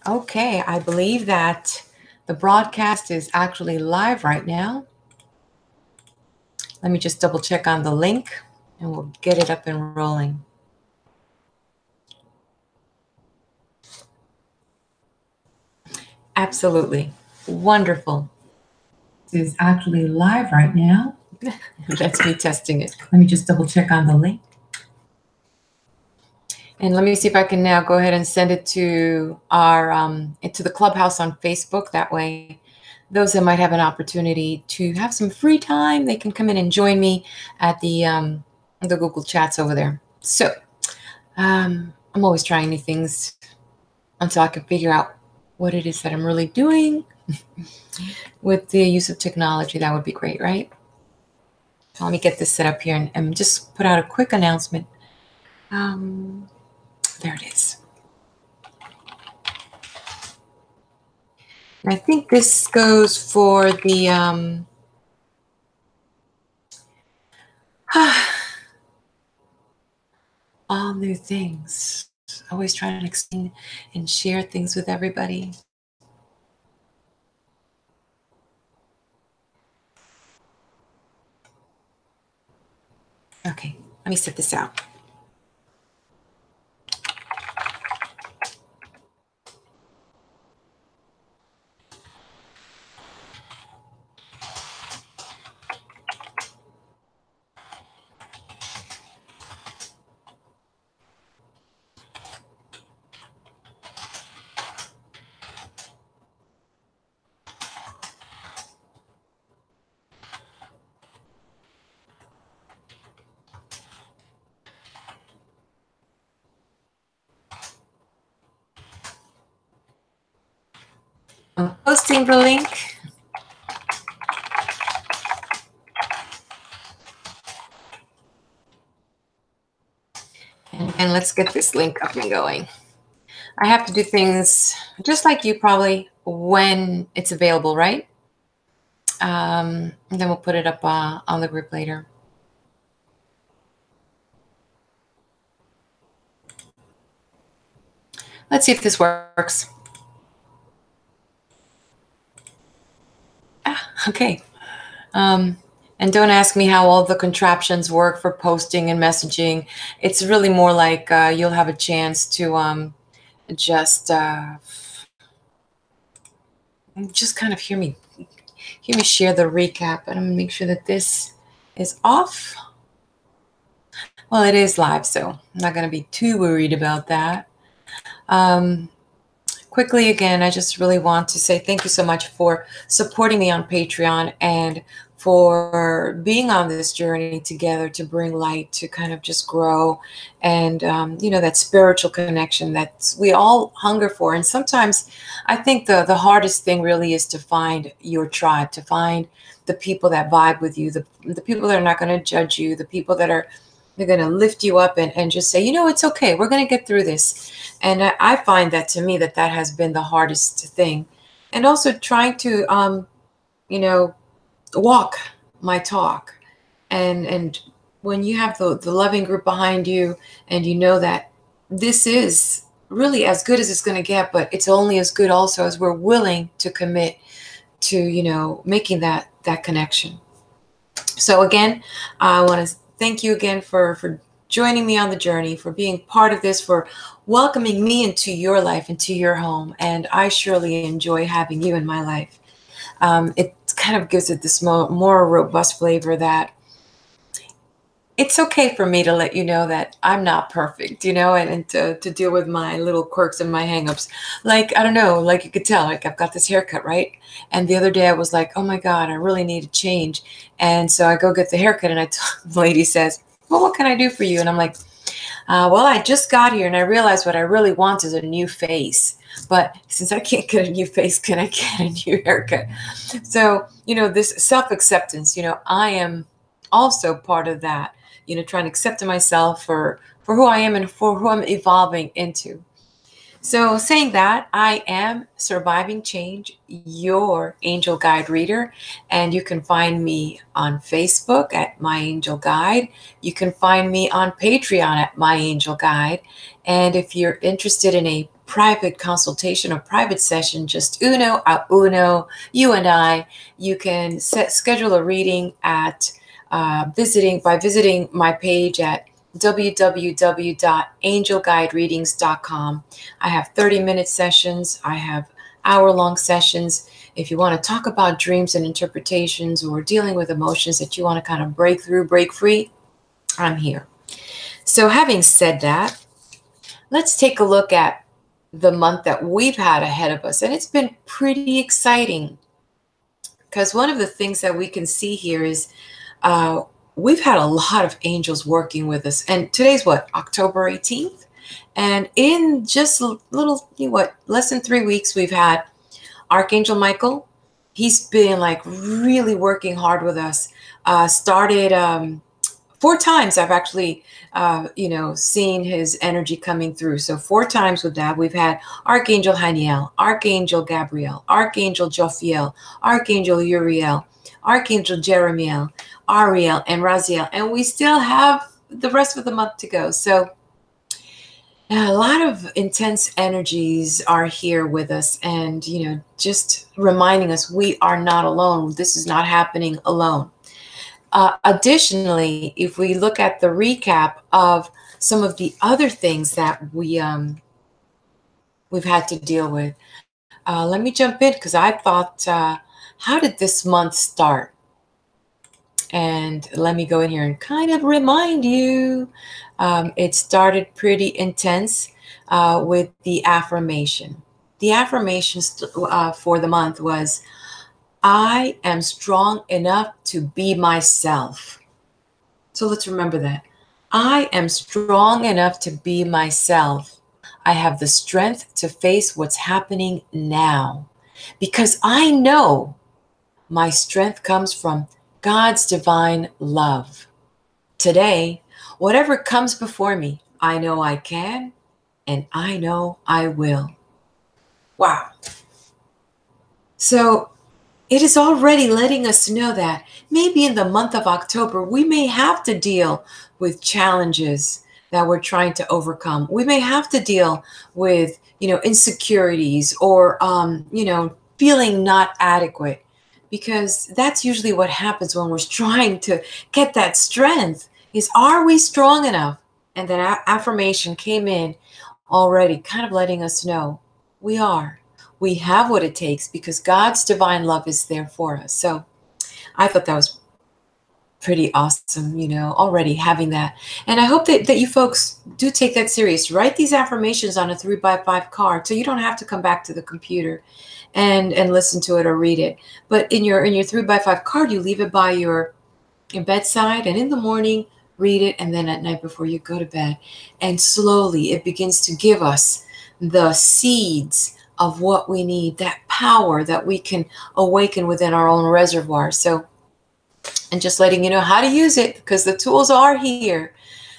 Okay, I believe that the broadcast is actually live right now. Let me just double check on the link and we'll get it up and rolling. Absolutely. Wonderful. This is actually live right now. That's me testing it. Let me just double check on the link. And let me see if I can now go ahead and send it to our into the clubhouse on Facebook. That way, those that might have an opportunity to have some free time, they can come in and join me at the Google Chats over there. So I'm always trying new things until I can figure out what it is that I'm really doing with the use of technology. That would be great, right? So let me get this set up here and just put out a quick announcement. There it is. I think this goes for the all new things. Always trying to explain and share things with everybody. Okay, let me set this out. I'm posting the link. And let's get this link up and going. I have to do things just like you probably when it's available, right? And then we'll put it up on the group later. Let's see if this works. Okay. And don't ask me how all the contraptions work for posting and messaging. It's really more like you'll have a chance to just kind of hear me share the recap. And I'm gonna make sure that this is off. Well, it is live, so I'm not gonna be too worried about that. Quickly again, I just really want to say thank you so much for supporting me on Patreon and for being on this journey together to bring light, to kind of just grow, and that spiritual connection that we all hunger for. And sometimes I think the hardest thing really is to find your tribe, to find the people that vibe with you, the people that are not going to judge you, the people that are they're going to lift you up and just say, it's okay. We're going to get through this. And I find that to me that has been the hardest thing. And also trying to, walk my talk. And when you have the loving group behind you and you know that this is really as good as it's going to get, but it's only as good also as we're willing to commit to, making that connection. So again, I want to thank you again for joining me on the journey, for being part of this, for welcoming me into your life, into your home. And I surely enjoy having you in my life. It kind of gives it this more robust flavor that it's okay for me to let you know that I'm not perfect, and to deal with my little quirks and my hangups. Like, I don't know, like you could tell, like I've got this haircut, right? And the other day I was like, oh my God, I really need to change. And so I go get the haircut and the lady says, well, what can I do for you? And I'm like, well, I just got here and I realized what I really want is a new face. But since I can't get a new face, can I get a new haircut? So, this self-acceptance, I am also part of that, trying to accept myself for who I am and for who I'm evolving into. So saying that, I am Surviving Change, your angel guide reader, and you can find me on Facebook at My Angel Guide. You can find me on Patreon at My Angel Guide. And if you're interested in a private consultation or private session, just uno a uno, you and I. You can schedule a reading at visiting my page at www.angelguidereadings.com. I have 30-minute sessions. I have hour-long sessions. If you want to talk about dreams and interpretations or dealing with emotions that you want to kind of break through, break free, I'm here. So having said that, let's take a look at the month that we've had ahead of us. And it's been pretty exciting because one of the things that we can see here is we've had a lot of angels working with us. And today's what, October 18th? And in just a little, less than 3 weeks, we've had Archangel Michael. He's been like really working hard with us. Started 4 times I've actually, seen his energy coming through. So 4 times with that, we've had Archangel Haniel, Archangel Gabriel, Archangel Jophiel, Archangel Uriel, Archangel Jeremiel, Ariel, and Raziel. And we still have the rest of the month to go. So a lot of intense energies are here with us, and, just reminding us we are not alone. This is not happening alone. Additionally, if we look at the recap of some of the other things that we've had to deal with, let me jump in because I thought, how did this month start? And let me go in here and kind of remind you, it started pretty intense with the affirmation. The affirmations for the month was, I am strong enough to be myself. So let's remember that. I am strong enough to be myself. I have the strength to face what's happening now because I know my strength comes from God's divine love. Today, whatever comes before me, I know I can and I know I will. Wow. So it is already letting us know that maybe in the month of October, we may have to deal with challenges that we're trying to overcome. We may have to deal with, insecurities or, feeling not adequate, because that's usually what happens when we're trying to get that strength is, are we strong enough? And that affirmation came in already kind of letting us know we are. We have what it takes because God's divine love is there for us. So I thought that was pretty awesome, already having that. And I hope that you folks do take that serious. Write these affirmations on a 3x5 card so you don't have to come back to the computer and listen to it or read it. But in your 3x5 card, you leave it by your bedside, and in the morning, read it, and then at night before you go to bed. And slowly it begins to give us the seeds of what we need, that power that we can awaken within our own reservoir. So, and just letting you know how to use it because the tools are here.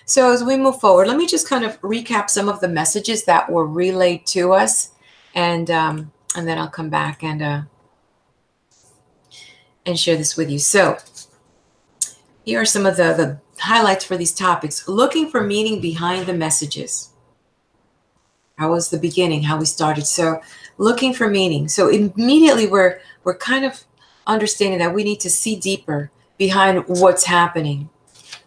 So as we move forward, let me just kind of recap some of the messages that were relayed to us, and then I'll come back and share this with you. So here are some of the highlights for these topics. Looking for meaning behind the messages. How was the beginning, how we started. So looking for meaning. So immediately we're kind of understanding that we need to see deeper behind what's happening.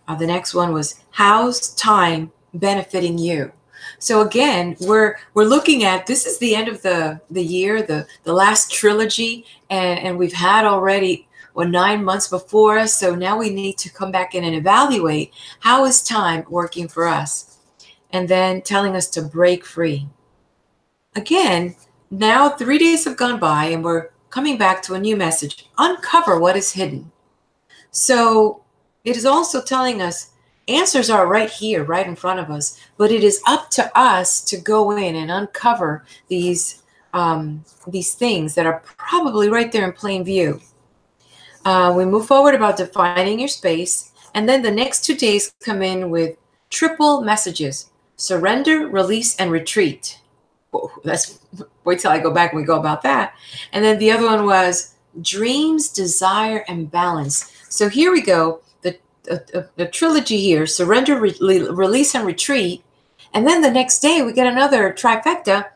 The next one was, how's time benefiting you? So again, we're looking at, this is the end of the year, the last trilogy, and we've had already 9 months before us. So now we need to come back in and evaluate, how is time working for us? And then telling us to break free. Again, now 3 days have gone by and we're coming back to a new message. Uncover what is hidden. So it is also telling us answers are right here, right in front of us, but it is up to us to go in and uncover these things that are probably right there in plain view. We move forward about defining your space, and then the next 2 days come in with triple messages: surrender, release, and retreat. Whoa, let's wait till I go back and we go about that. And then the other one was dreams, desire, and balance. So here we go, the trilogy here: surrender, release, and retreat. And then the next day we get another trifecta: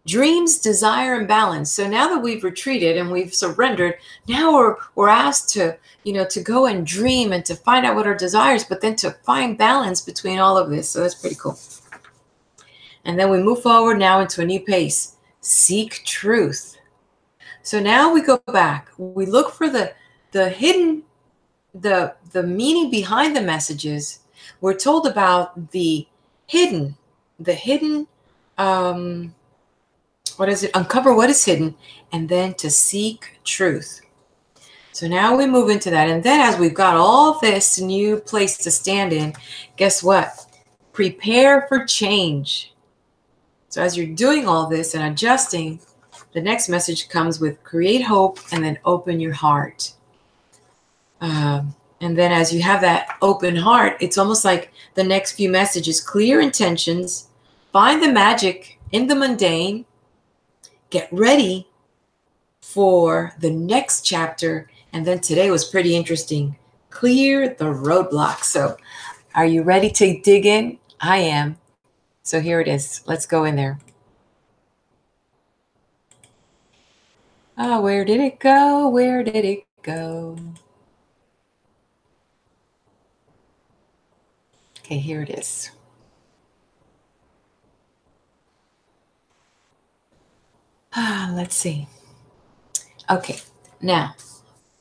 Dreams, desire, and balance. So now that we've retreated and we've surrendered, now we're asked to, to go and dream and to find out what our desires, but then to find balance between all of this. So that's pretty cool. And then we move forward now into a new pace. Seek truth. So now we go back. We look for the hidden, the meaning behind the messages. We're told about the hidden, what is it? Uncover what is hidden, and then to seek truth. So now we move into that. And then as we've got all this new place to stand in, guess what? Prepare for change. So as you're doing all this and adjusting, the next message comes with create hope and then open your heart. And then as you have that open heart, it's almost like the next few messages, clear intentions, find the magic in the mundane, get ready for the next chapter. And then today was pretty interesting. Clear the roadblocks. So are you ready to dig in? I am. So here it is. Let's go in there. Oh, where did it go? Where did it go? Okay, here it is. Let's see. Okay, now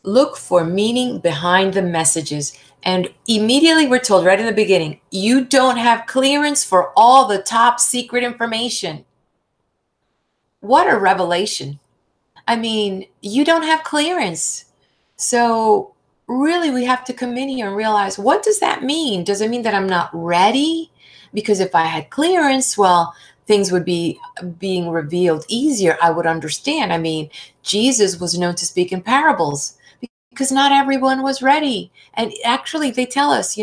look for meaning behind the messages. And immediately we're told right in the beginning, you don't have clearance for all the top secret information. What a revelation. I mean, you don't have clearance. So really we have to come in here and realize, what does that mean? Does it mean that I'm not ready? Because if I had clearance, well, things would be being revealed easier. I would understand. I mean, Jesus was known to speak in parables because not everyone was ready. And actually they tell us,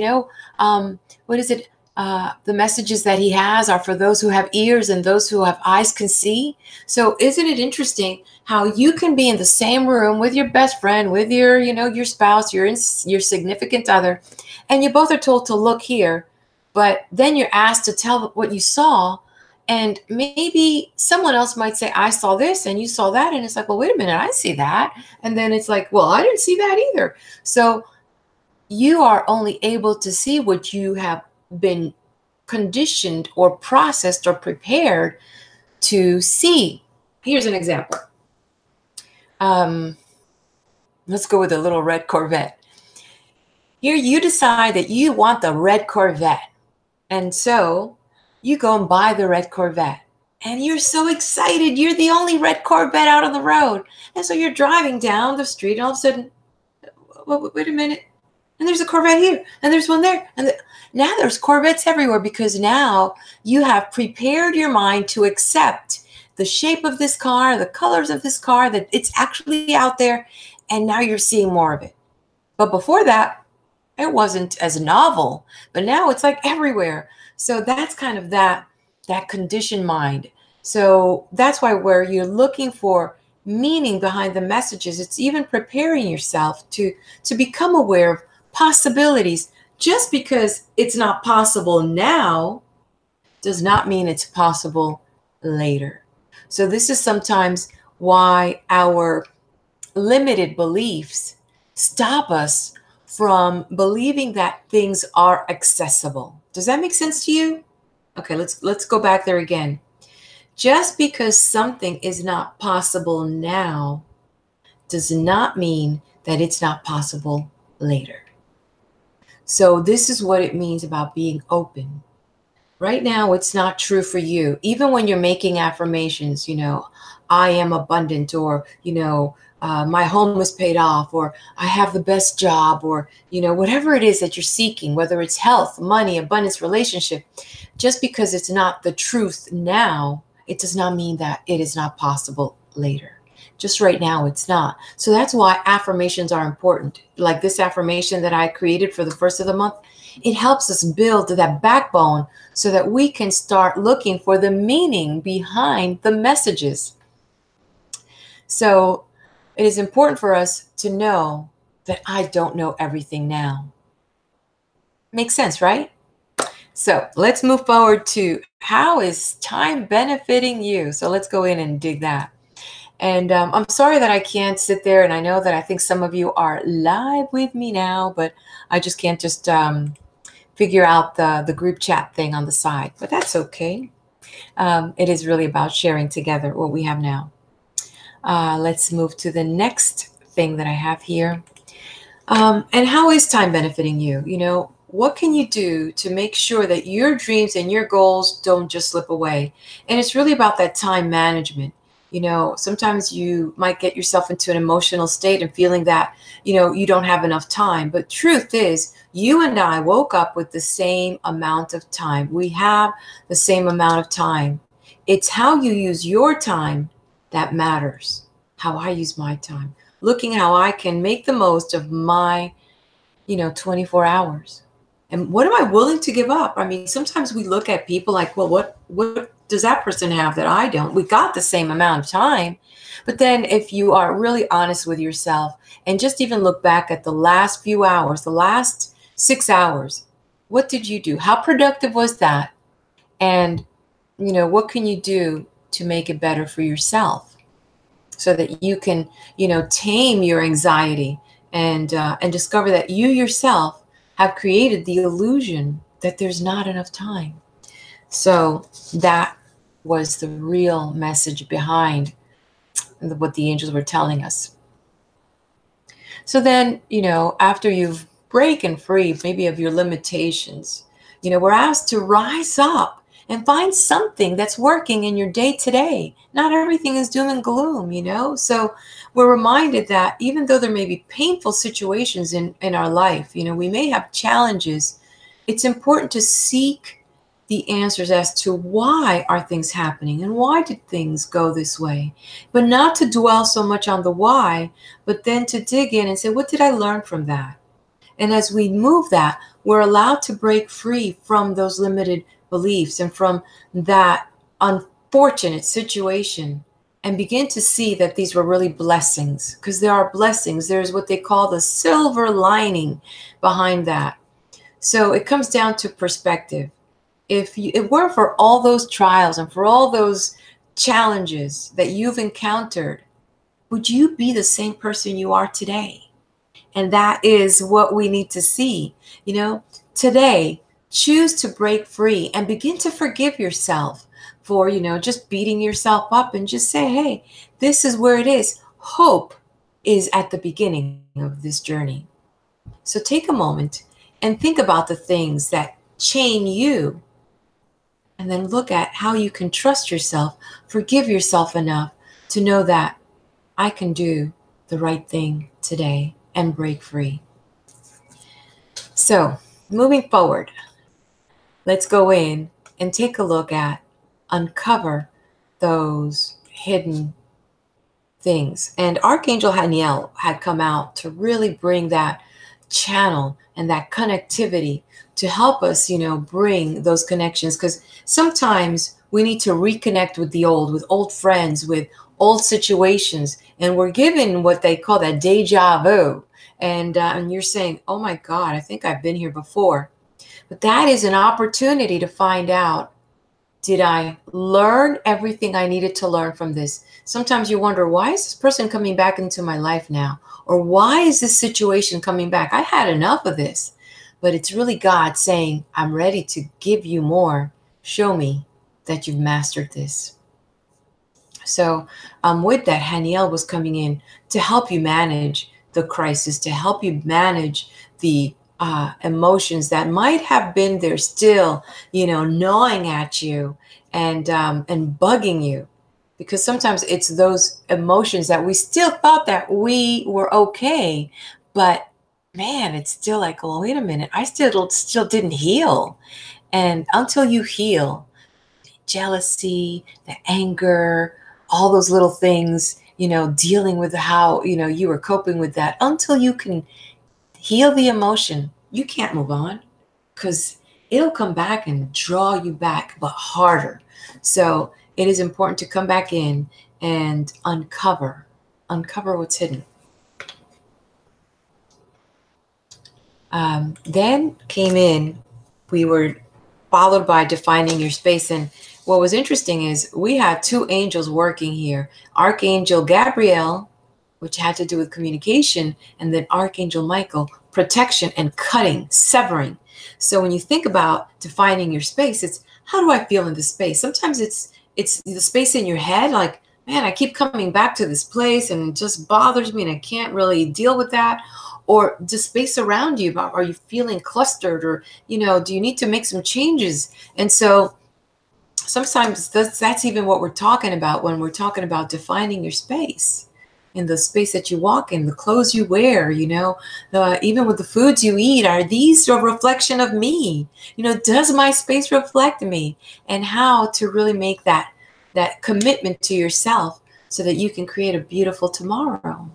what is it? The messages that he has are for those who have ears, and those who have eyes can see. So isn't it interesting how you can be in the same room with your best friend, with your, your spouse, your significant other, and you both are told to look here, but then you're asked to tell what you saw. And maybe someone else might say, I saw this and you saw that. And it's like, well, wait a minute, I see that. And then it's like, well, I didn't see that either. So you are only able to see what you have been conditioned or processed or prepared to see. Here's an example. Let's go with a little red Corvette. Here you decide that you want the red Corvette. And so you go and buy the red Corvette. And you're so excited. You're the only red Corvette out on the road. And so you're driving down the street, and all of a sudden, wait a minute. And there's a Corvette here, and there's one there. And now there's Corvettes everywhere, because now you have prepared your mind to accept the shape of this car, the colors of this car, that it's actually out there. And now you're seeing more of it. But before that, it wasn't as novel, but now it's like everywhere. So that's kind of that conditioned mind. So that's why where you're looking for meaning behind the messages, it's even preparing yourself to become aware of possibilities. Just because it's not possible now does not mean it's possible later. So this is sometimes why our limited beliefs stop us from believing that things are accessible. Does that make sense to you? Okay, let's go back there again. Just because something is not possible now does not mean that it's not possible later. So this is what it means about being open. Right now, it's not true for you. Even when you're making affirmations, I am abundant, or, my home is paid off, or I have the best job, or, whatever it is that you're seeking, whether it's health, money, abundance, relationship, just because it's not the truth now, it does not mean that it is not possible later. Just right now, it's not. So that's why affirmations are important. Like this affirmation that I created for the first of the month, it helps us build that backbone so that we can start looking for the meaning behind the messages. So it is important for us to know that I don't know everything now. Makes sense, right? So let's move forward to how is time benefiting you? So let's go in and dig that. And I'm sorry that I can't sit there. And I know that I think some of you are live with me now, but I just can't just figure out the group chat thing on the side. But that's okay. It is really about sharing together what we have now. Let's move to the next thing that I have here. And how is time benefiting you? You know, what can you do to make sure that your dreams and your goals don't just slip away? And it's really about that time management. You know, sometimes you might get yourself into an emotional state and feeling that, you know, you don't have enough time. But truth is, you and I woke up with the same amount of time. We have the same amount of time. It's how you use your time that matters. How I use my time, looking how I can make the most of my, 24 hours. And what am I willing to give up? I mean, sometimes we look at people like, well, what does that person have that I don't? We got the same amount of time. But then if you are really honest with yourself and just even look back at the last few hours, the last 6 hours, what did you do? How productive was that? And, what can you do to make it better for yourself? So that you can, tame your anxiety and discover that you yourself have created the illusion that there's not enough time. So that was the real message behind what the angels were telling us. So then, after you've broken free maybe of your limitations, we're asked to rise up and find something that's working in your day to day. Not everything is doom and gloom, So we're reminded that even though there may be painful situations in our life, we may have challenges. It's important to seek the answers as to why are things happening and why did things go this way, but not to dwell so much on the why, but then to dig in and say, what did I learn from that? And as we move that, we're allowed to break free from those limited beliefs and from that unfortunate situation and begin to see that these were really blessings, because there are blessings. There's what they call the silver lining behind that. So it comes down to perspective. If it weren't for all those trials and for all those challenges that you've encountered, would you be the same person you are today? And that is what we need to see. Today, choose to break free and begin to forgive yourself for, just beating yourself up and just say, hey, this is where it is. Hope is at the beginning of this journey. So take a moment and think about the things that chain you, and then look at how you can trust yourself, forgive yourself enough to know that I can do the right thing today and break free. So moving forward, let's go in and take a look at uncover those hidden things. And Archangel Haniel had come out to really bring that channel and that connectivity to help us, bring those connections. Because sometimes we need to reconnect with the old, with old friends, with old situations. And we're given what they call that deja vu. And you're saying, oh my God, I think I've been here before. But that is an opportunity to find out, did I learn everything I needed to learn from this? Sometimes you wonder, why is this person coming back into my life now? Or why is this situation coming back? I had enough of this. But it's really God saying, I'm ready to give you more. Show me that you've mastered this. So with that, Haniel was coming in to help you manage the crisis, to help you manage the emotions that might have been there still, gnawing at you and bugging you. Because sometimes it's those emotions that we still thought that we were okay, but man, it's still like, well, wait a minute, I still didn't heal. And until you heal, jealousy, the anger, all those little things, dealing with how, you were coping with that, until you can heal the emotion, you can't move on, because it'll come back and draw you back, but harder. So it is important to come back in and uncover what's hidden. Then came in, we were followed by defining your space. And what was interesting is we had two angels working here. Archangel Gabriel, which had to do with communication, and then Archangel Michael, protection and cutting, severing. So when you think about defining your space, it's how do I feel in this space? Sometimes it's the space in your head, like, man, I keep coming back to this place and it just bothers me and I can't really deal with that. Or the space around you, are you feeling clustered, or, do you need to make some changes? And so sometimes that's even what we're talking about when we're talking about defining your space. In the space that you walk in, the clothes you wear, even with the foods you eat, are these a reflection of me? Does my space reflect me? And how to really make that commitment to yourself so that you can create a beautiful tomorrow.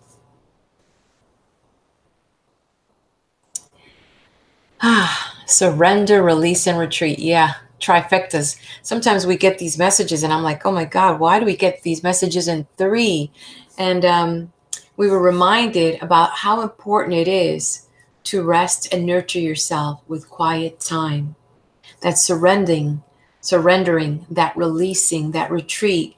Surrender, release, and retreat. Yeah, trifectas. Sometimes we get these messages and I'm like, oh my God, why do we get these messages in 3? And we were reminded about how important it is to rest and nurture yourself with quiet time. That surrendering, that releasing, that retreat,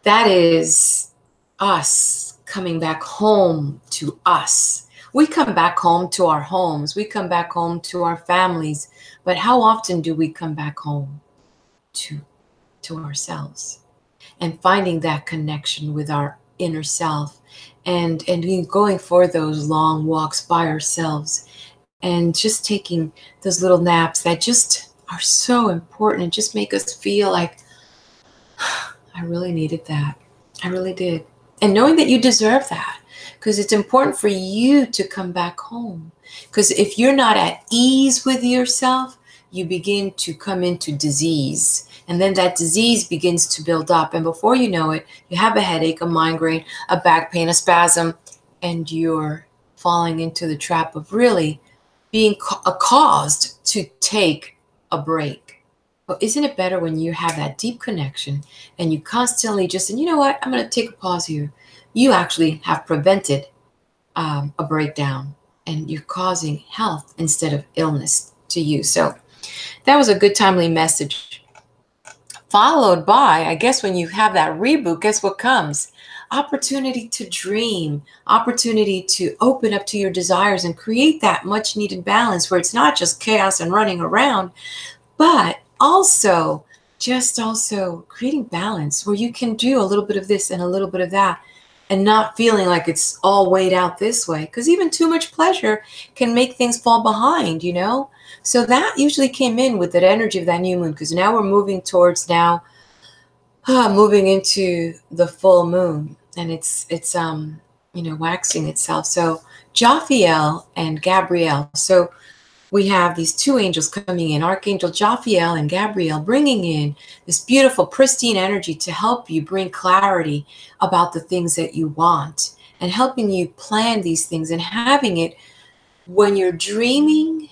that is us coming back home to us. We come back home to our homes. We come back home to our families. But how often do we come back home to ourselves? And finding that connection with our inner self, and going for those long walks by ourselves, and just taking those little naps that just are so important and just make us feel like, I really needed that. I really did. And knowing that you deserve that, because it's important for you to come back home. Because if you're not at ease with yourself, you begin to come into disease. And then that disease begins to build up. And before you know it, you have a headache, a migraine, a back pain, a spasm, and you're falling into the trap of really being caused to take a break. But isn't it better when you have that deep connection and you constantly just, and you know what, I'm going to take a pause here. You actually have prevented a breakdown, and you're causing health instead of illness to you. So that was a good timely message. Followed by, I guess when you have that reboot, guess what comes? Opportunity to dream, opportunity to open up to your desires and create that much needed balance where it's not just chaos and running around, but also creating balance where you can do a little bit of this and a little bit of that, and not feeling like it's all weighed out this way, because even too much pleasure can make things fall behind, So that usually came in with that energy of that new moon, because now we're moving towards moving into the full moon, and it's waxing itself. So Jophiel and Gabriel. So we have these two angels coming in, Archangel Jophiel and Gabriel, bringing in this beautiful, pristine energy to help you bring clarity about the things that you want, and helping you plan these things, and having it when you're dreaming,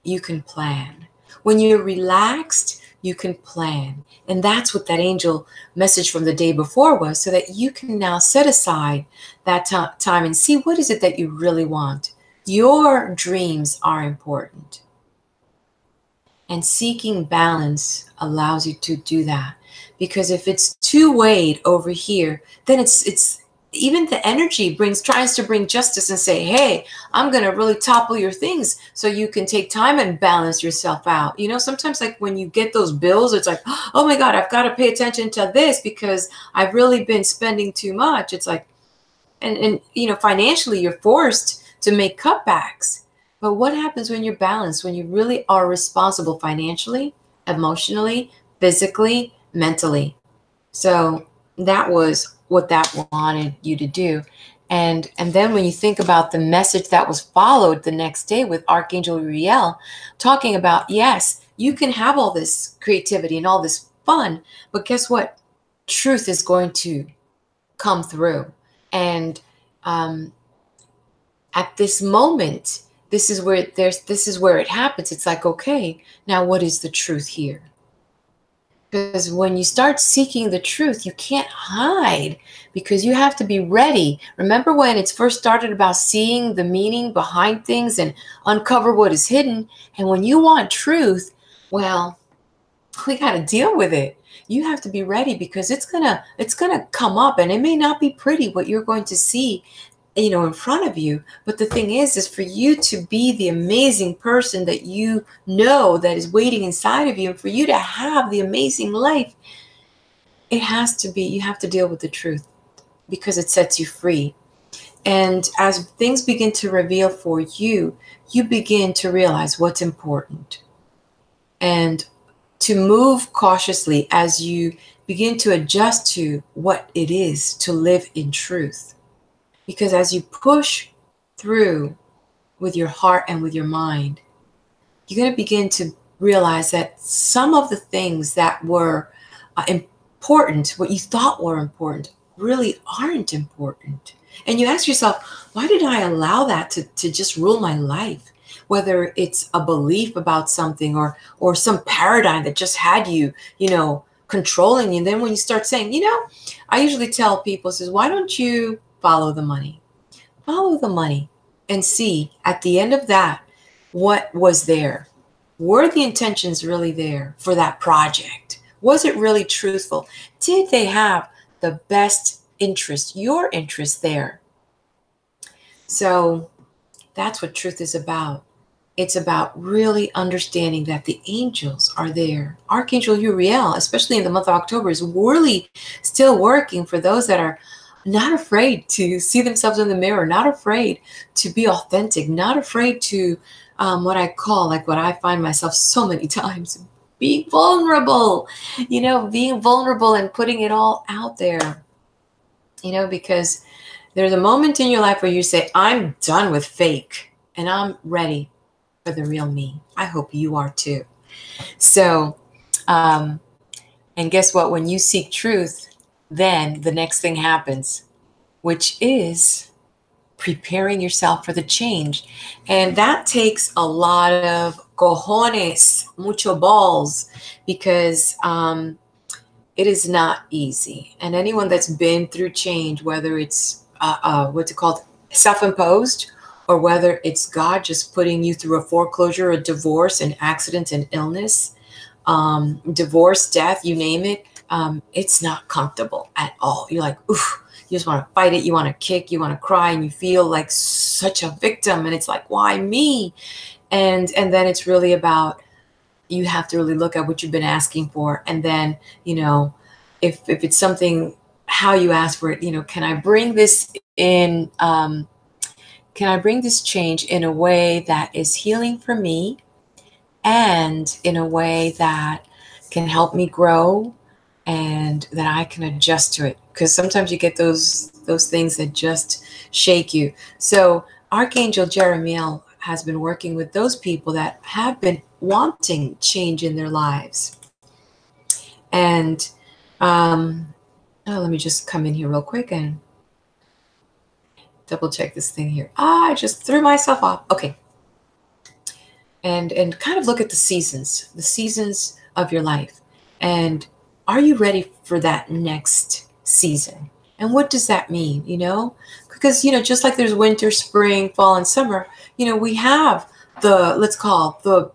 you can plan. When you're relaxed, you can plan. And that's what that angel message from the day before was, so that you can now set aside that time and see what is it that you really want. Your dreams are important. And seeking balance allows you to do that. Because if it's too weighed over here, then it's even the energy tries to bring justice and say, hey, I'm going to really topple your things so you can take time and balance yourself out. Sometimes like when you get those bills, it's like, oh my God, I've got to pay attention to this because I've really been spending too much. It's like, and financially you're forced to make cutbacks. But what happens when you're balanced, when you really are responsible financially, emotionally, physically, mentally? So that was what that wanted you to do. And then when you think about the message that was followed the next day with Archangel Uriel, talking about, yes, you can have all this creativity and all this fun, but guess what? Truth is going to come through. And at this moment, this is where it happens. It's like, okay, now what is the truth here? Because when you start seeking the truth, you can't hide, because you have to be ready. Remember when it's first started about seeing the meaning behind things and uncover what is hidden? And when you want truth, well, we got to deal with it. You have to be ready, because it's gonna come up, and it may not be pretty what you're going to see, in front of you. But the thing is for you to be the amazing person that you know that is waiting inside of you, and for you to have the amazing life, it has to be, you have to deal with the truth, because it sets you free. And as things begin to reveal for you, you begin to realize what's important, and to move cautiously as you begin to adjust to what it is to live in truth. Because as you push through with your heart and with your mind, you're going to begin to realize that some of the things that were important, what you thought were important, really aren't important. And you ask yourself, why did I allow that to just rule my life? Whether it's a belief about something, or some paradigm that just had you, controlling you. And then when you start saying, I usually tell people, says, why don't you follow the money? Follow the money and see at the end of that, what was there? Were the intentions really there for that project? Was it really truthful? Did they have the best interest, your interest there? So that's what truth is about. It's about really understanding that the angels are there. Archangel Uriel, especially in the month of October, is really still working for those that are not afraid to see themselves in the mirror, not afraid to be authentic, not afraid to what I find myself so many times, being vulnerable, being vulnerable and putting it all out there, because there's a moment in your life where you say, I'm done with fake and I'm ready for the real me. I hope you are too. So, and guess what? When you seek truth, then the next thing happens, which is preparing yourself for the change. And that takes a lot of cojones, mucho balls, because it is not easy. And anyone that's been through change, whether it's what's it called, self-imposed, or whether it's God just putting you through a foreclosure, a divorce, an accident, an illness, divorce, death, you name it, it's not comfortable at all. You're like, oof, you just want to fight it. You want to kick, you want to cry, and you feel like such a victim. And it's like, why me? And then it's really about, you have to really look at what you've been asking for. And then, if it's something, how you ask for it, can I bring this in, can I bring this change in a way that is healing for me, and in a way that can help me grow, and that I can adjust to it? Because sometimes you get those things that just shake you. So Archangel Jeremiel has been working with those people that have been wanting change in their lives. And let me just come in here real quick and double check this thing here. I just threw myself off. Okay. And kind of look at the seasons of your life. And are you ready for that next season? And what does that mean? Because, just like there's winter, spring, fall, and summer, we have let's call the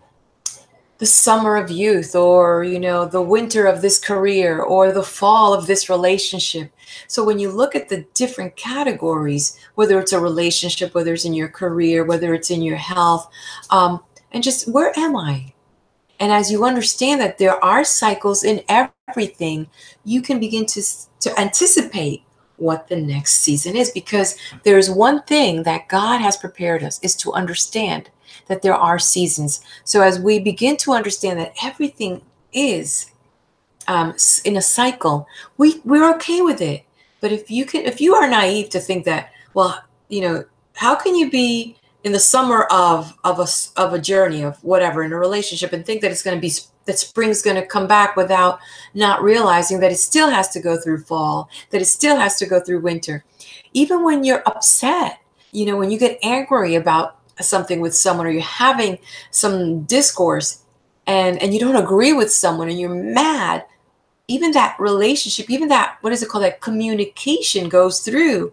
summer of youth, or, the winter of this career, or the fall of this relationship. So when you look at the different categories, whether it's a relationship, whether it's in your career, whether it's in your health, and just, where am I? And as you understand that there are cycles in everything, you can begin to anticipate what the next season is, because there is one thing that God has prepared us, is to understand that there are seasons. So as we begin to understand that everything is in a cycle, we're okay with it. But if you are naive to think that, well, how can you be in the summer of a journey of whatever, in a relationship, and think that it's going to be, that spring's going to come back, without not realizing that it still has to go through fall, that it still has to go through winter. Even when you're upset, when you get angry about something with someone, or you're having some discourse, and you don't agree with someone, and you're mad, even that relationship, even that, what is it called, that communication goes through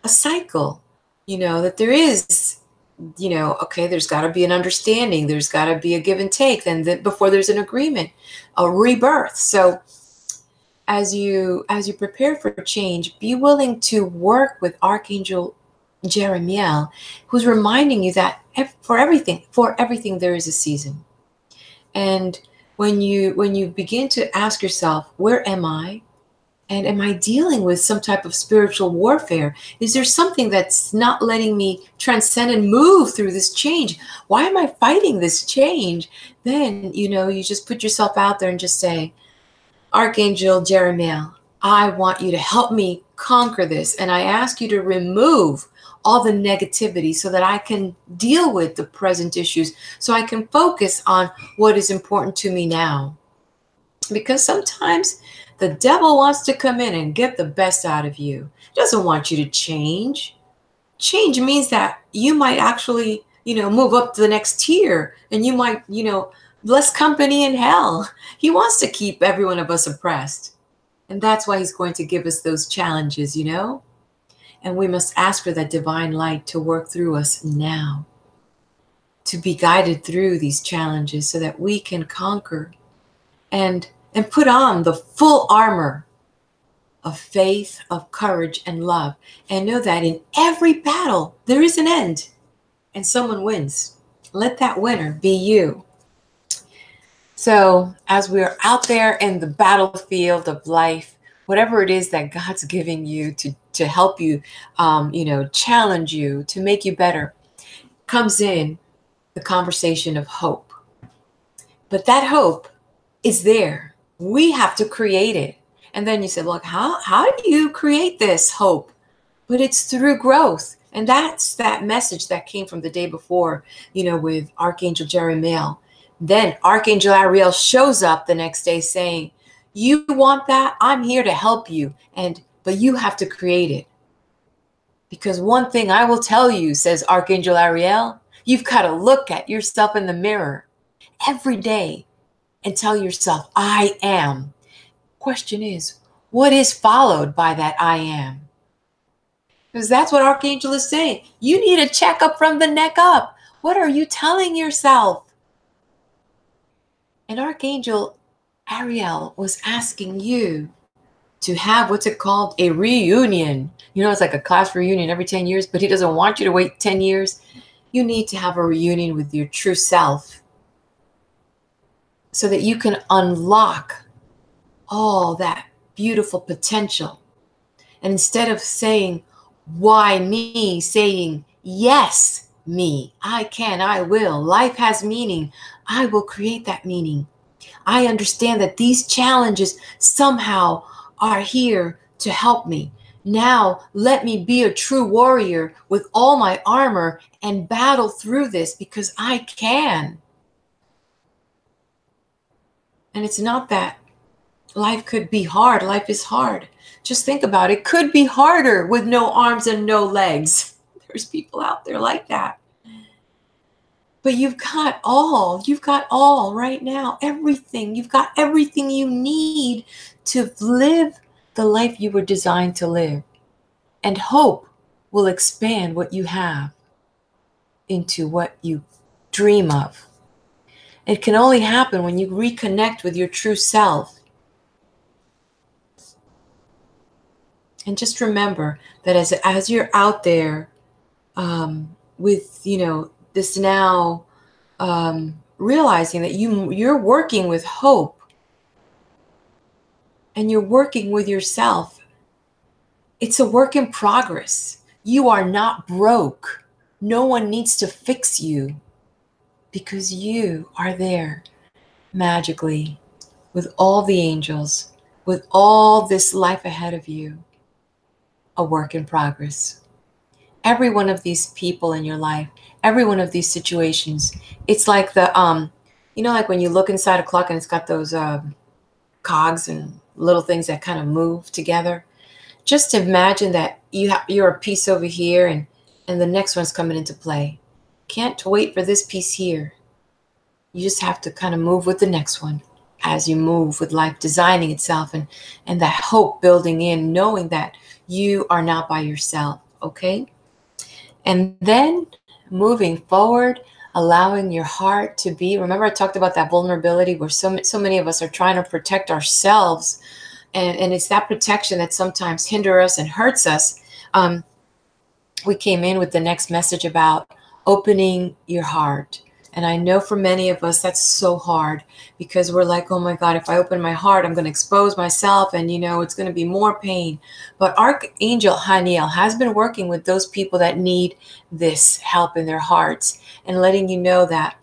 a cycle. That there is okay, there's got to be an understanding. There's got to be a give and take. Then before there's an agreement, a rebirth. So as you prepare for change, be willing to work with Archangel Jeremiel, who's reminding you that for everything there is a season. And when you begin to ask yourself, where am I? And am I dealing with some type of spiritual warfare? Is there something that's not letting me transcend and move through this change? Why am I fighting this change? Then, you just put yourself out there and just say, Archangel Jeremiel, I want you to help me conquer this. And I ask you to remove all the negativity so that I can deal with the present issues, so I can focus on what is important to me now. Because sometimes the devil wants to come in and get the best out of you. He doesn't want you to change. Change means that you might actually, move up to the next tier, and you might, less company in hell. He wants to keep every one of us oppressed. And that's why he's going to give us those challenges, And we must ask for that divine light to work through us now, to be guided through these challenges so that we can conquer and put on the full armor of faith, of courage, and love. And know that in every battle, there is an end and someone wins. Let that winner be you. So as we're out there in the battlefield of life, whatever it is that God's giving you to help you, challenge you, to make you better, comes in the conversation of hope. But that hope is there. We have to create it. And then you say, look, how do you create this hope? But it's through growth. And that's that message that came from the day before, with Archangel Jeremiel. Then Archangel Ariel shows up the next day saying, you want that? I'm here to help you. But you have to create it. Because one thing I will tell you, says Archangel Ariel, you've got to look at yourself in the mirror every day and tell yourself, I am. Question is, what is followed by that I am? Because that's what Archangel is saying. You need a checkup from the neck up. What are you telling yourself? And Archangel Ariel was asking you to have what's it called? A reunion. It's like a class reunion every 10 years, but he doesn't want you to wait 10 years. You need to have a reunion with your true self so that you can unlock all that beautiful potential. And instead of saying, why me, saying, yes, me, I can, I will. Life has meaning. I will create that meaning. I understand that these challenges somehow are here to help me. Now, let me be a true warrior with all my armor and battle through this because I can. And it's not that life could be hard. Life is hard. Just think about it. It could be harder with no arms and no legs. There's people out there like that. But you've got all right now, everything. You've got everything you need to live the life you were designed to live. And hope will expand what you have into what you dream of. It can only happen when you reconnect with your true self. And just remember that as you're out there with, this now realizing that you're working with hope and you're working with yourself. It's a work in progress. You are not broke. No one needs to fix you because you are there magically with all the angels, with all this life ahead of you, a work in progress. Every one of these people in your life, every one of these situations, it's like the, like when you look inside a clock and it's got those cogs and little things that kind of move together. Just imagine that you're a piece over here and the next one's coming into play. Can't wait for this piece here. You just have to kind of move with the next one as you move with life designing itself and that hope building in, knowing that you are not by yourself, okay? And then moving forward, allowing your heart to be. Remember, I talked about that vulnerability where so many of us are trying to protect ourselves, and it's that protection that sometimes hinders us and hurts us. We came in with the next message about opening your heart. And I know for many of us, that's so hard because we're like, oh my God, if I open my heart, I'm going to expose myself and, it's going to be more pain. But Archangel Haniel has been working with those people that need this help in their hearts and letting you know that,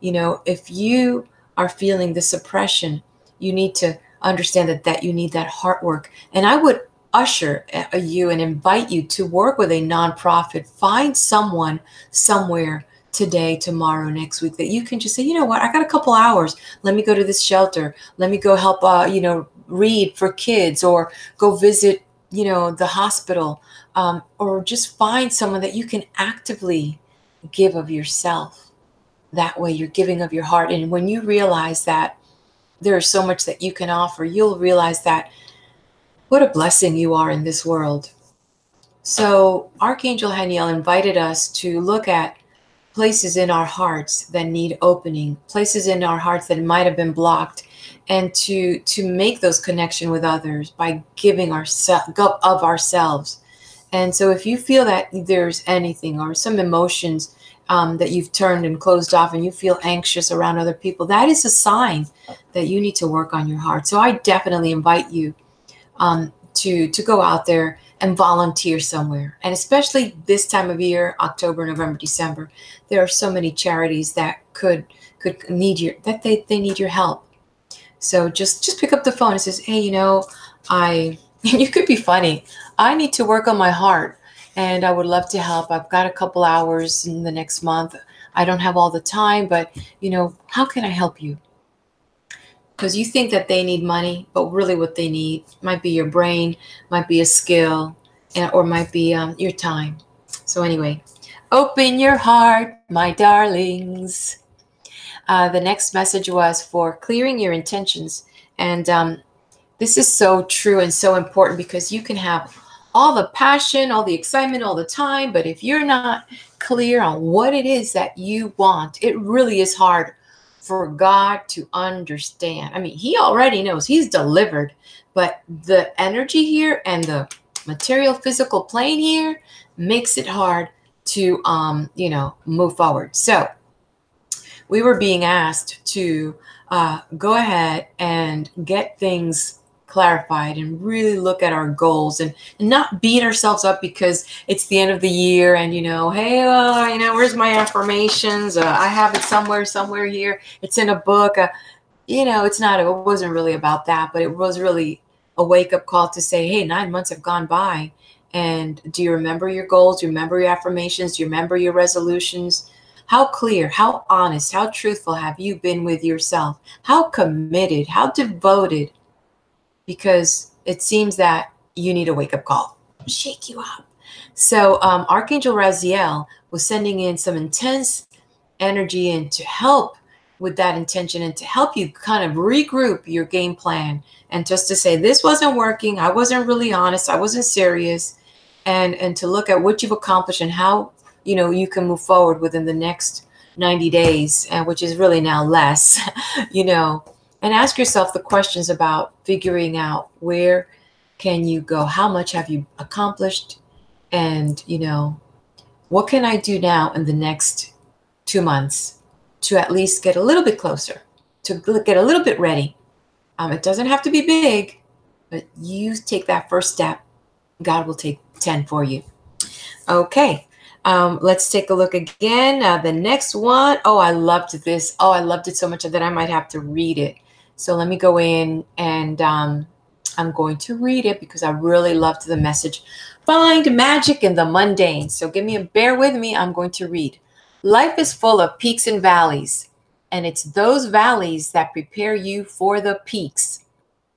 if you are feeling the suppression, you need to understand that you need that heart work. And I would usher you and invite you to work with a nonprofit. Find someone somewhere today, tomorrow, next week that you can just say, you know what, I got a couple hours. Let me go to this shelter. Let me go help, read for kids, or go visit, the hospital, or just find someone that you can actively give of yourself. That way you're giving of your heart. And when you realize that there is so much that you can offer, you'll realize that what a blessing you are in this world. So Archangel Haniel invited us to look at places in our hearts that need opening, places in our hearts that might have been blocked, and to make those connection with others by giving of ourselves. And so if you feel that there's anything or some emotions that you've turned and closed off and you feel anxious around other people, that is a sign that you need to work on your heart. So I definitely invite you to go out there and volunteer somewhere. And especially this time of year, October, November, December, there are so many charities that could need they need your help. So just pick up the phone and says, hey, you could be funny. I need to work on my heart and I would love to help. I've got a couple hours in the next month. I don't have all the time, but how can I help you? Because you think that they need money, but really what they need might be your brain, might be a skill, or might be your time. So anyway, open your heart, my darlings. The next message was for clearing your intentions. And this is so true and so important because you can have all the passion, all the excitement all the time, but if you're not clear on what it is that you want, it really is hard for God to understand. I mean, he already knows, he's delivered, but the energy here and the material physical plane here makes it hard to move forward. So we were being asked to go ahead and get things clarified and really look at our goals and not beat ourselves up because it's the end of the year and hey, where's my affirmations? I have it somewhere here. It's in a book. It wasn't really about that, but it was really a wake-up call to say, hey, 9 months have gone by, and do you remember your goals? Do you remember your affirmations? Do you remember your resolutions? How clear, how honest, how truthful have you been with yourself? How committed, how devoted? Because it seems that you need a wake-up call, shake you up. So Archangel Raziel was sending in some intense energy and to help with that intention and to help you kind of regroup your game plan and just to say, this wasn't working. I wasn't really honest. I wasn't serious. And to look at what you've accomplished and how, you can move forward within the next 90 days, which is really now less, and ask yourself the questions about figuring out where can you go? How much have you accomplished? And, what can I do now in the next 2 months to at least get a little bit closer, to get a little bit ready? It doesn't have to be big, but you take that first step. God will take 10 for you. Okay. Let's take a look again. The next one. Oh, I loved this. Oh, I loved it so much that I might have to read it. So let me go in and I'm going to read it because I really loved the message. Find magic in the mundane. So bear with me. I'm going to read. Life is full of peaks and valleys, and it's those valleys that prepare you for the peaks.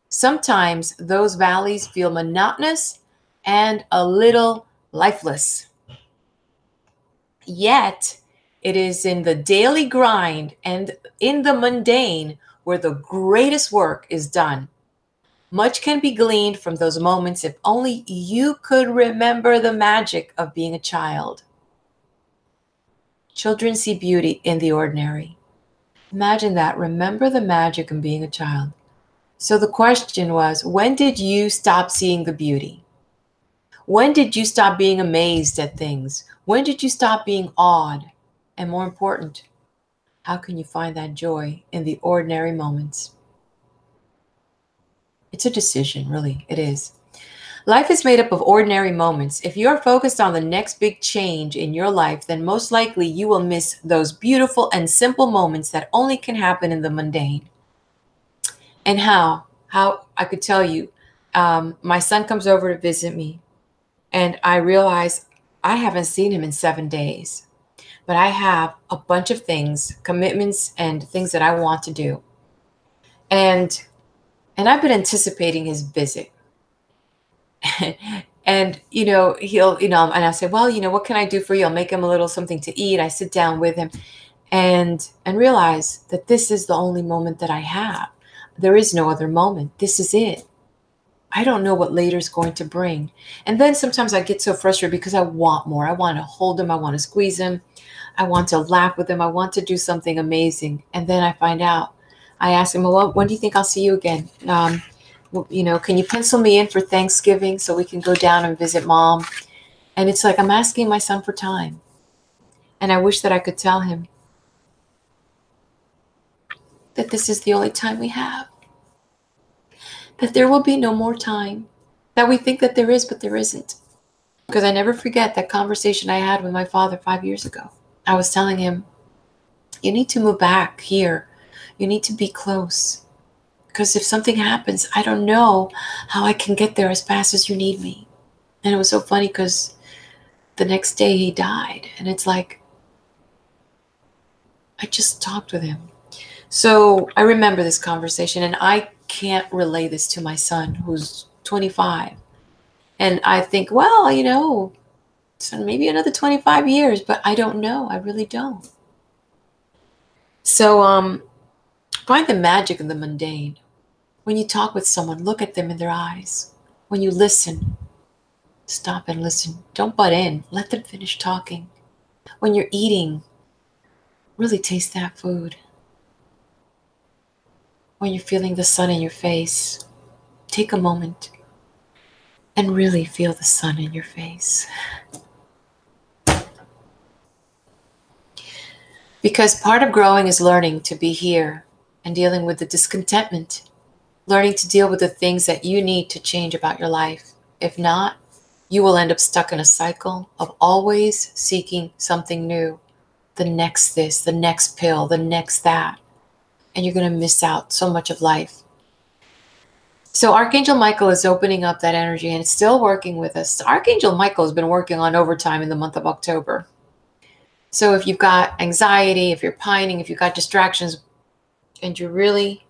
Sometimes those valleys feel monotonous and a little lifeless. Yet, it is in the daily grind and in the mundane where the greatest work is done. Much can be gleaned from those moments if only you could remember the magic of being a child. Children see beauty in the ordinary. Imagine that. Remember the magic in being a child. So the question was, when did you stop seeing the beauty? When did you stop being amazed at things? When did you stop being awed? And more important, how can you find that joy in the ordinary moments? It's a decision, really. It is. Life is made up of ordinary moments. If you are focused on the next big change in your life, then most likely you will miss those beautiful and simple moments that only can happen in the mundane. And how I could tell you, my son comes over to visit me, and I realize I haven't seen him in 7 days, but I have a bunch of things, commitments and things that I want to do. And I've been anticipating his visit. And he'll and I say, well, what can I do for you? I'll make him a little something to eat. I sit down with him and realize that this is the only moment that I have. There is no other moment. This is it. I don't know what later is going to bring. And then sometimes I get so frustrated because I want more. I want to hold him. I want to squeeze him. I want to laugh with him. I want to do something amazing. And then I find out, I ask him, well, when do you think I'll see you again? Can you pencil me in for Thanksgiving so we can go down and visit mom? And it's like I'm asking my son for time. And I wish that I could tell him that this is the only time we have. That there will be no more time. That we think that there is, but there isn't. Because I never forget that conversation I had with my father 5 years ago. I was telling him, you need to move back here. You need to be close. Because if something happens, I don't know how I can get there as fast as you need me. And it was so funny because the next day he died. And it's like, I just talked with him. So I remember this conversation, and I can't relay this to my son who's 25. And I think, well, so maybe another 25 years, but I don't know. I really don't. So find the magic in the mundane. When you talk with someone, look at them in their eyes. When you listen, stop and listen. Don't butt in. Let them finish talking. When you're eating, really taste that food. When you're feeling the sun in your face, take a moment and really feel the sun in your face. Because part of growing is learning to be here and dealing with the discontentment, learning to deal with the things that you need to change about your life. If not, you will end up stuck in a cycle of always seeking something new. The next this, the next pill, the next that. And you're going to miss out so much of life. So Archangel Michael is opening up that energy, and it's still working with us. Archangel Michael has been working on overtime in the month of October. So if you've got anxiety, if you're pining, if you've got distractions, and you really,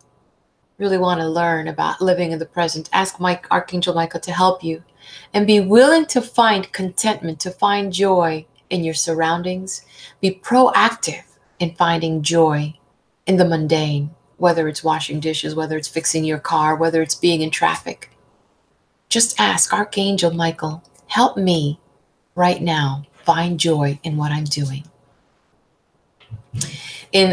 really want to learn about living in the present, ask Archangel Michael to help you. And be willing to find contentment, to find joy in your surroundings. Be proactive in finding joy in the mundane, whether it's washing dishes, whether it's fixing your car, whether it's being in traffic. Just ask Archangel Michael, help me right now find joy in what I'm doing. In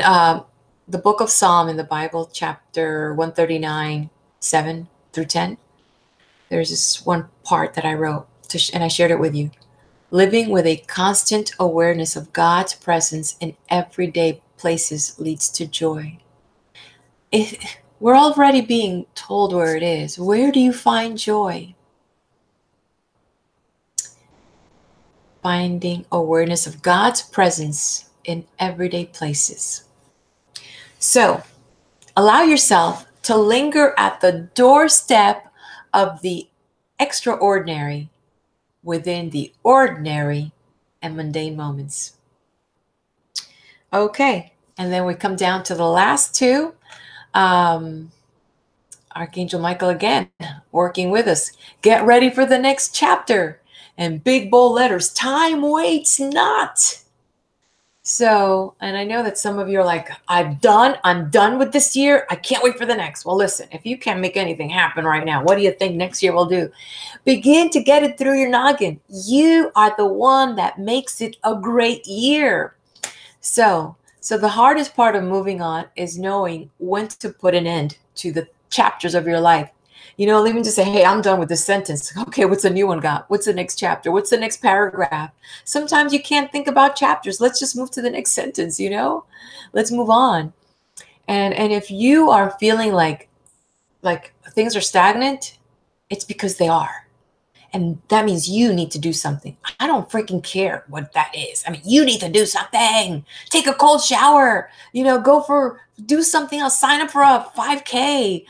the book of Psalm in the Bible, chapter 139, 7 through 10, there's this one part that I wrote, and I shared it with you. Living with a constant awareness of God's presence in everyday places leads to joy. We're already being told where it is. Where do you find joy? Finding awareness of God's presence in everyday places. So, allow yourself to linger at the doorstep of the extraordinary within the ordinary and mundane moments. Okay, and then we come down to the last two. Archangel Michael again, working with us. Get ready for the next chapter. And big bold letters, time waits not. So, and I know that some of you are like, I'm done with this year. I can't wait for the next. Well, listen, if you can't make anything happen right now, what do you think next year will do? Begin to get it through your noggin. You are the one that makes it a great year. So the hardest part of moving on is knowing when to put an end to the chapters of your life. Even to say, hey, I'm done with this sentence. Okay, what's the new one got? What's the next chapter? What's the next paragraph? Sometimes you can't think about chapters. Let's just move to the next sentence. Let's move on. And if you are feeling like things are stagnant, it's because they are. And that means you need to do something. I don't freaking care what that is. I mean, you need to do something. Take a cold shower, do something else. Sign up for a 5K,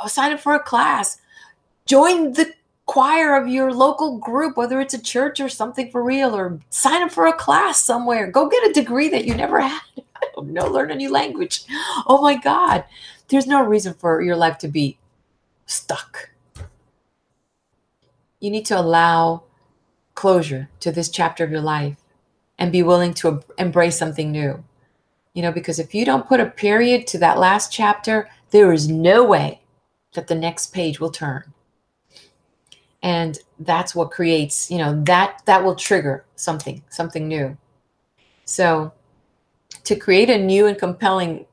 sign up for a class. Join the choir of your local group, whether it's a church or something for real, or sign up for a class somewhere. Go get a degree that you never had. I don't know, learn a new language. Oh my God. There's no reason for your life to be stuck. You need to allow closure to this chapter of your life and be willing to embrace something new. Because if you don't put a period to that last chapter, there is no way that the next page will turn. And that's what creates, that will trigger something new. So to create a new and compelling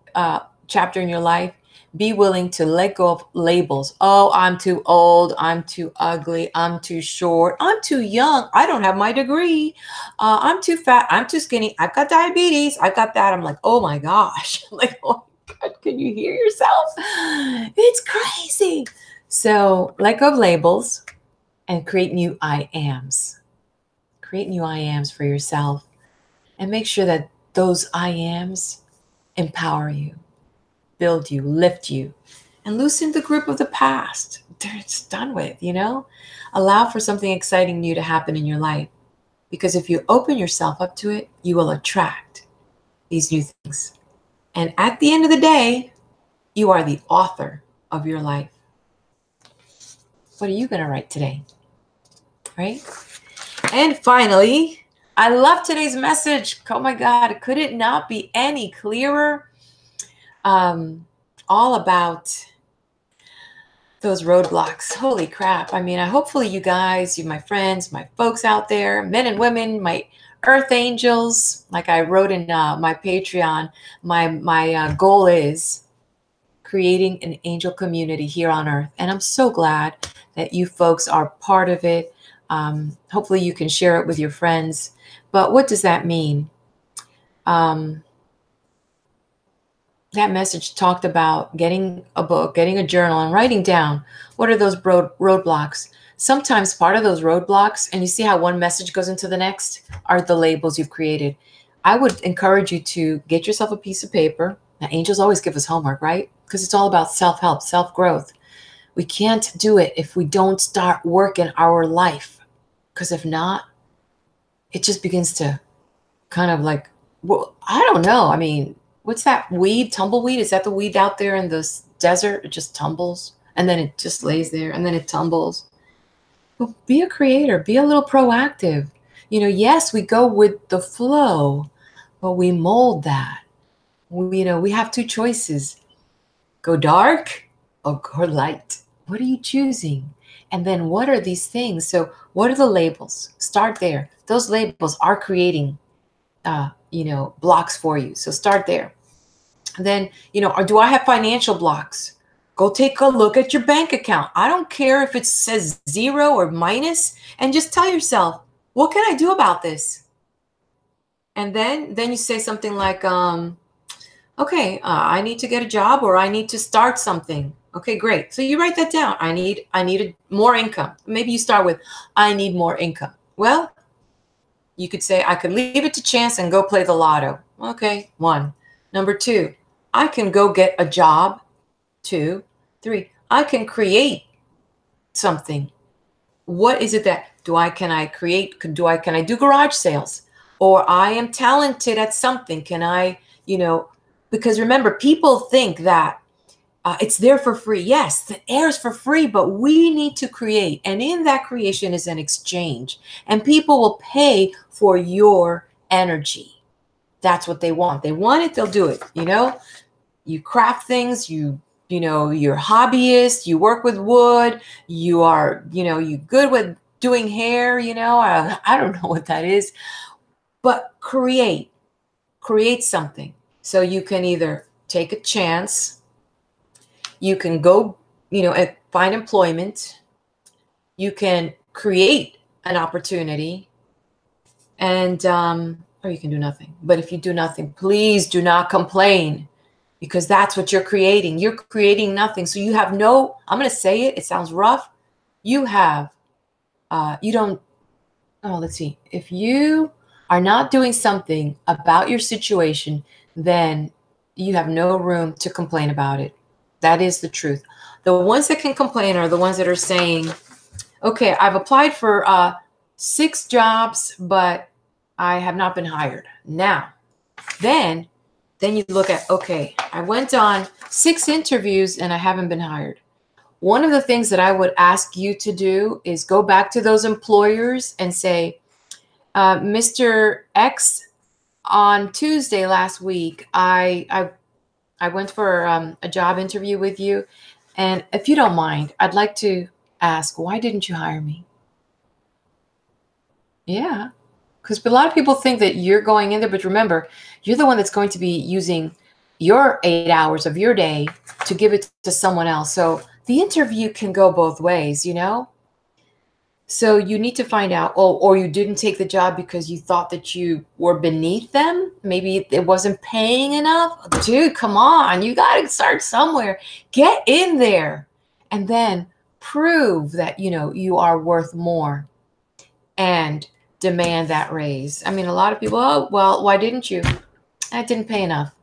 chapter in your life, be willing to let go of labels. Oh, I'm too old. I'm too ugly. I'm too short. I'm too young. I don't have my degree. I'm too fat. I'm too skinny. I've got diabetes. I've got that. I'm like, oh my gosh. Like, oh my God, can you hear yourself? It's crazy. So let go of labels and create new I ams. Create new I ams for yourself and make sure that those I ams empower you, build you, lift you, and loosen the grip of the past. It's done with, Allow for something exciting new to happen in your life. Because if you open yourself up to it, you will attract these new things. And at the end of the day, you are the author of your life. What are you going to write today? Right? And finally, I love today's message. Oh my God, could it not be any clearer? All about those roadblocks. Holy crap. I mean, hopefully you guys, my friends, my folks out there, men and women, my earth angels, like I wrote in my Patreon, my goal is creating an angel community here on earth. And I'm so glad that you folks are part of it. Hopefully you can share it with your friends. But what does that mean? That message talked about getting a book, getting a journal, and writing down what are those roadblocks. Sometimes part of those roadblocks, and you see how one message goes into the next, are the labels you've created. I would encourage you to get yourself a piece of paper. Now, angels always give us homework, right? Because it's all about self-help, self-growth. We can't do it if we don't start working our life. Because if not, it just begins to kind of like, well, I don't know. I mean, what's that weed? Tumbleweed? Is that the weed out there in the desert? It just tumbles and then it just lays there and then it tumbles. Well, be a creator. Be a little proactive. Yes, we go with the flow, but we mold that. We have two choices. Go dark or go light. What are you choosing? And then what are these things? So what are the labels? Start there. Those labels are creating blocks for you. So start there. And then, or do I have financial blocks? Go take a look at your bank account. I don't care if it says 0 or minus, and just tell yourself, what can I do about this? And then you say something like, okay, I need to get a job or I need to start something. Okay, great. So you write that down. I need more income. Maybe you start with, I need more income. Well, you could say, I could leave it to chance and go play the lotto. Okay, 1. Number 2, I can go get a job. 2, 3, I can create something. What is it that can I create? Can I do garage sales? Or I am talented at something. Can I, because remember, people think that it's there for free. Yes, the air is for free, but we need to create. And in that creation is an exchange. And people will pay for your energy. That's what they want. They want it, they'll do it. You craft things, you're hobbyist, you work with wood, you are, you good with doing hair, I don't know what that is, but create. create something. So you can either take a chance, you can go, find employment, you can create an opportunity, and or you can do nothing. But if you do nothing, please do not complain, because that's what you're creating. You're creating nothing. So you have no, I'm going to say it, it sounds rough. You have, you don't, oh, let's see. If you are not doing something about your situation, then you have no room to complain about it. That is the truth. The ones that can complain are the ones that are saying, okay, I've applied for 6 jobs, but I have not been hired. Now, then you look at, okay, I went on 6 interviews and I haven't been hired. One of the things that I would ask you to do is go back to those employers and say, Mr. X, on Tuesday last week, I went for a job interview with you. And if you don't mind, I'd like to ask, why didn't you hire me? Yeah, because a lot of people think that you're going in there, but remember, you're the one that's going to be using your 8 hours of your day to give it to someone else. So the interview can go both ways, So you need to find out, or you didn't take the job because you thought that you were beneath them. Maybe it wasn't paying enough. Dude, come on. You got to start somewhere. Get in there and then prove that, you are worth more and demand that raise. I mean, a lot of people, oh, well, why didn't you? I didn't pay enough.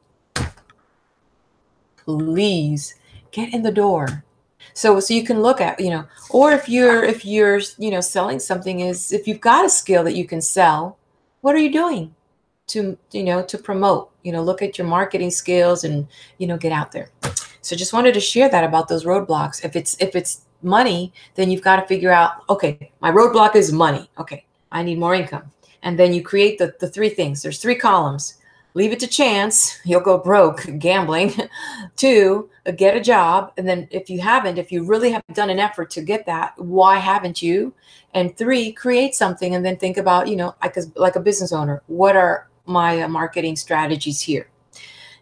Please get in the door. So you can look at, or if you're, selling something, is if you've got a skill that you can sell, what are you doing to promote, look at your marketing skills and, get out there. So just wanted to share that about those roadblocks. If it's money, then you've got to figure out, okay, my roadblock is money. Okay, I need more income. And then you create the 3 things. There's 3 columns. Leave it to chance. You'll go broke gambling. 2, get a job. And then if you really have done an effort to get that, why haven't you? And 3, create something and then think about, like a business owner, what are my marketing strategies here?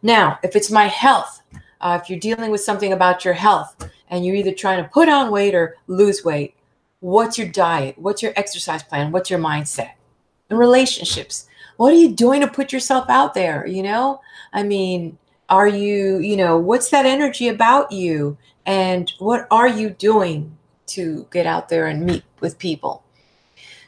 Now, if it's my health, if you're dealing with something about your health and you're either trying to put on weight or lose weight, what's your diet? What's your exercise plan? What's your mindset? And relationships. What are you doing to put yourself out there? I mean, are you, what's that energy about you? And what are you doing to get out there and meet with people?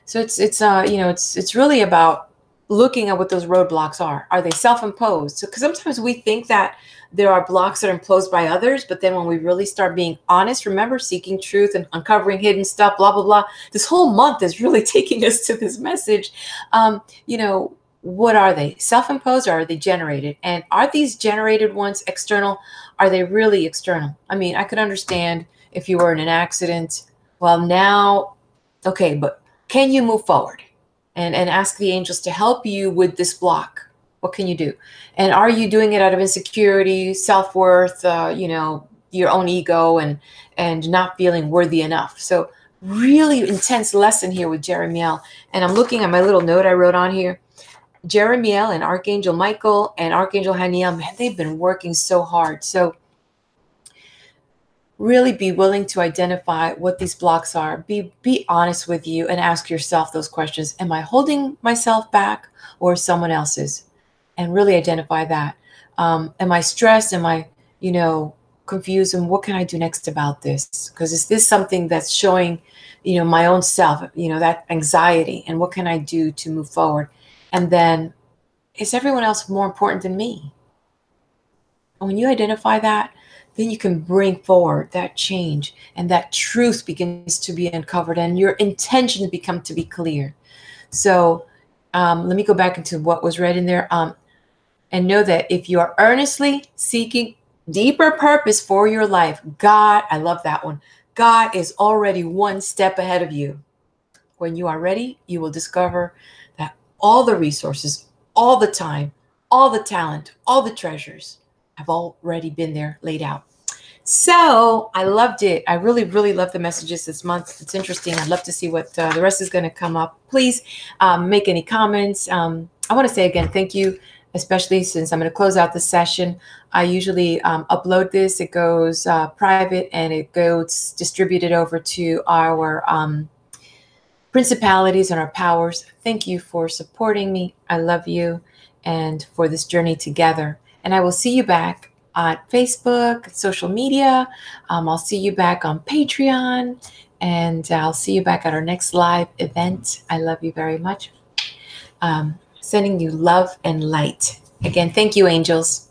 So it's really about looking at what those roadblocks are. Are they self-imposed? Because sometimes we think that there are blocks that are imposed by others, but then when we really start being honest, remember, seeking truth and uncovering hidden stuff, blah, blah, blah. This whole month is really taking us to this message. What are they? Self-imposed, or are they generated? And are these generated ones external? Are they really external? I mean, I could understand if you were in an accident. Well, now, okay, but can you move forward and ask the angels to help you with this block? What can you do? And are you doing it out of insecurity, self-worth, your own ego, and not feeling worthy enough? So really intense lesson here with Jeremiel. And I'm looking at my little note I wrote on here. Jeremiel and Archangel Michael and Archangel Haniel, man, they've been working so hard. So really be willing to identify what these blocks are. Be honest with you and ask yourself those questions. Am I holding myself back, or someone else's? And really identify that. Am I stressed? Am I, confused? And what can I do next about this? Because is this something that's showing, my own self, that anxiety? And what can I do to move forward? And then, is everyone else more important than me? And when you identify that, then you can bring forward that change, and that truth begins to be uncovered, and your intentions become to be clear. So let me go back into what was read in there. And know that if you are earnestly seeking deeper purpose for your life, God, I love that one. God is already one step ahead of you. When you are ready, you will discover that all the resources, all the time, all the talent, all the treasures have already been there laid out. So I loved it. I really, really love the messages this month. It's interesting. I'd love to see what the rest is going to come up. Please make any comments. I want to say again, thank you especially since I'm going to close out the session. I usually upload this. It goes private, and it goes distributed over to our principalities and our powers. Thank you for supporting me. I love you, and for this journey together. And I will see you back on Facebook, social media. I'll see you back on Patreon, and I'll see you back at our next live event. I love you very much. Sending you love and light. Again, thank you, angels.